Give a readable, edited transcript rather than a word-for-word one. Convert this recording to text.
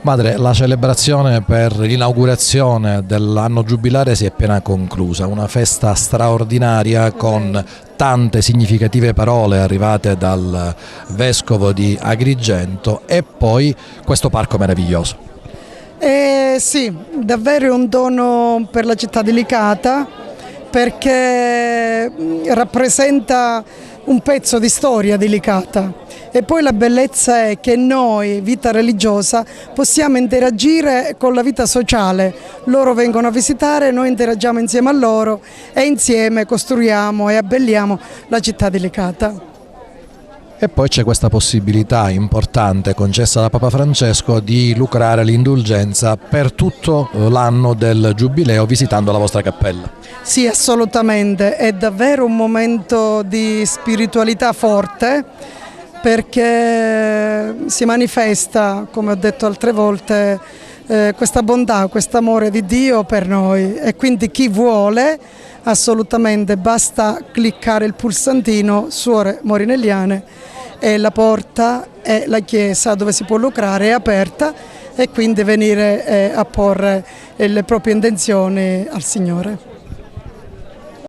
Madre, la celebrazione per l'inaugurazione dell'anno giubilare si è appena conclusa, una festa straordinaria con tante significative parole arrivate dal Vescovo di Agrigento e poi questo parco meraviglioso. Sì, davvero è un dono per la città di Licata perché rappresenta un pezzo di storia di Licata. E poi la bellezza è che noi, vita religiosa, possiamo interagire con la vita sociale. Loro vengono a visitare, noi interagiamo insieme a loro e insieme costruiamo e abbelliamo la città di Licata. E poi c'è questa possibilità importante concessa da Papa Francesco di lucrare l'indulgenza per tutto l'anno del Giubileo visitando la vostra cappella. Sì, assolutamente, è davvero un momento di spiritualità forte perché si manifesta, come ho detto altre volte, questa bontà, questo amore di Dio per noi e quindi chi vuole assolutamente basta cliccare il pulsantino Suore Morinelliane e la porta e la chiesa dove si può lucrare è aperta e quindi venire a porre le proprie intenzioni al Signore.